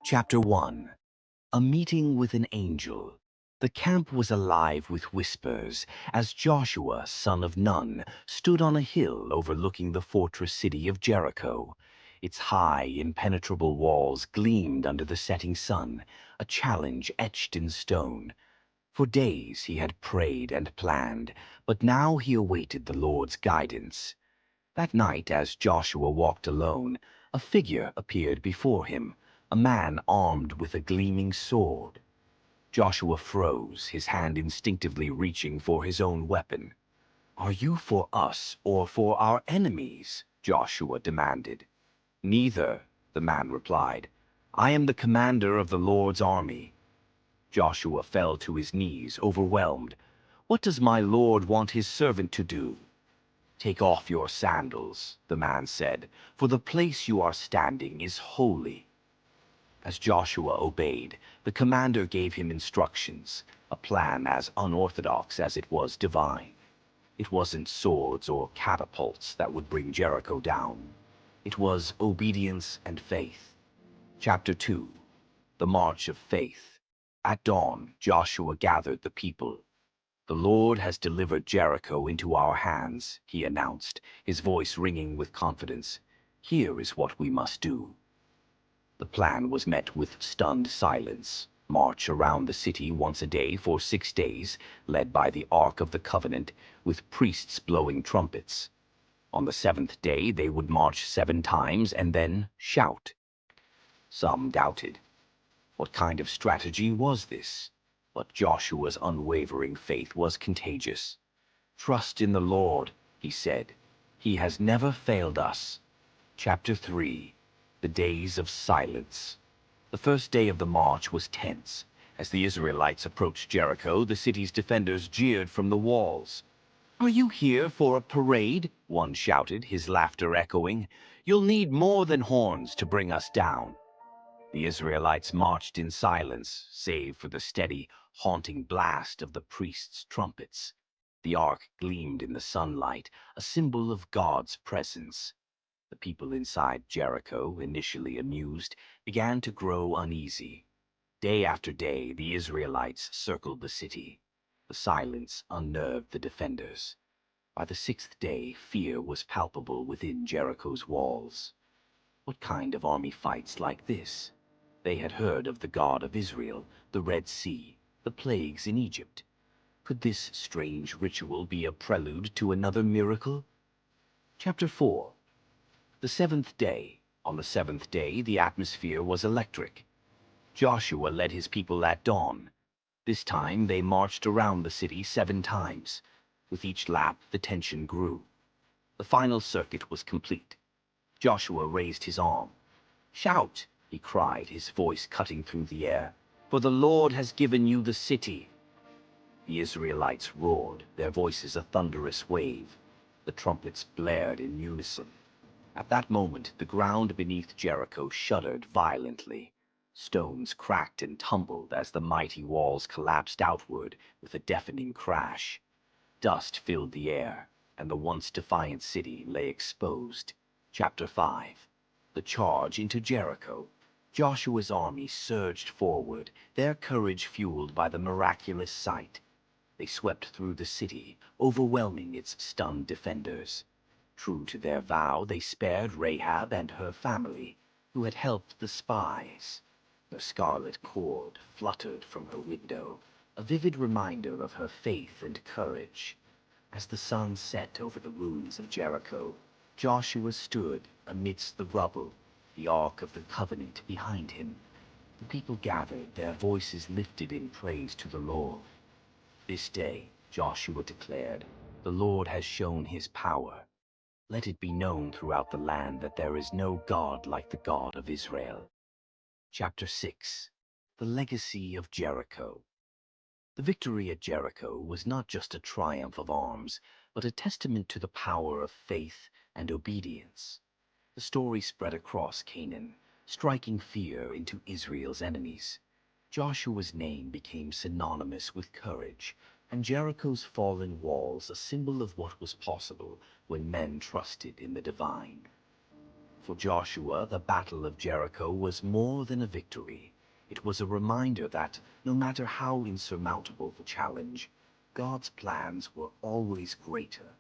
Chapter 1. A Meeting with an Angel. The camp was alive with whispers as Joshua, son of Nun, stood on a hill overlooking the fortress city of Jericho. Its high, impenetrable walls gleamed under the setting sun, a challenge etched in stone. For days he had prayed and planned, but now he awaited the Lord's guidance. That night, as Joshua walked alone, a figure appeared before him, a man armed with a gleaming sword. Joshua froze, his hand instinctively reaching for his own weapon. "Are you for us or for our enemies?" Joshua demanded. "Neither," the man replied. "I am the commander of the Lord's army." Joshua fell to his knees, overwhelmed. "What does my Lord want his servant to do?" "Take off your sandals," the man said, "for the place you are standing is holy." As Joshua obeyed, the commander gave him instructions, a plan as unorthodox as it was divine. It wasn't swords or catapults that would bring Jericho down. It was obedience and faith. Chapter 2. The March of Faith. At dawn, Joshua gathered the people. "The Lord has delivered Jericho into our hands," he announced, his voice ringing with confidence. "Here is what we must do." The plan was met with stunned silence. March around the city once a day for 6 days, led by the Ark of the Covenant, with priests blowing trumpets. On the 7th day they would march 7 times and then shout. Some doubted. What kind of strategy was this? But Joshua's unwavering faith was contagious. "Trust in the Lord," he said. "He has never failed us." Chapter 3. The Days of Silence. The first day of the march was tense. As the Israelites approached Jericho, the city's defenders jeered from the walls. "Are you here for a parade?" one shouted, his laughter echoing. "You'll need more than horns to bring us down." The Israelites marched in silence, save for the steady, haunting blast of the priests' trumpets. The ark gleamed in the sunlight, a symbol of God's presence. The people inside Jericho, initially amused, began to grow uneasy. Day after day, the Israelites circled the city. The silence unnerved the defenders. By the 6th day, fear was palpable within Jericho's walls. What kind of army fights like this? They had heard of the God of Israel, the Red Sea, the plagues in Egypt. Could this strange ritual be a prelude to another miracle? Chapter 4. The 7th day. On the 7th day, the atmosphere was electric. Joshua led his people at dawn. This time they marched around the city 7 times. With each lap, the tension grew. The final circuit was complete. Joshua raised his arm. "Shout!" he cried, his voice cutting through the air. "For the Lord has given you the city." The Israelites roared, their voices a thunderous wave. The trumpets blared in unison. At that moment, the ground beneath Jericho shuddered violently. Stones cracked and tumbled as the mighty walls collapsed outward with a deafening crash. Dust filled the air, and the once defiant city lay exposed. Chapter 5. The Charge into Jericho. Joshua's army surged forward, their courage fueled by the miraculous sight. They swept through the city, overwhelming its stunned defenders. True to their vow, they spared Rahab and her family, who had helped the spies. The scarlet cord fluttered from her window, a vivid reminder of her faith and courage. As the sun set over the ruins of Jericho, Joshua stood amidst the rubble, the Ark of the Covenant behind him. The people gathered, their voices lifted in praise to the Lord. "This day," Joshua declared, "the Lord has shown his power. Let it be known throughout the land that there is no God like the God of Israel." Chapter 6. The Legacy of Jericho. The victory at Jericho was not just a triumph of arms, but a testament to the power of faith and obedience. The story spread across Canaan, striking fear into Israel's enemies. Joshua's name became synonymous with courage, and Jericho's fallen walls a symbol of what was possible when men trusted in the divine. For Joshua, the Battle of Jericho was more than a victory. It was a reminder that, no matter how insurmountable the challenge, God's plans were always greater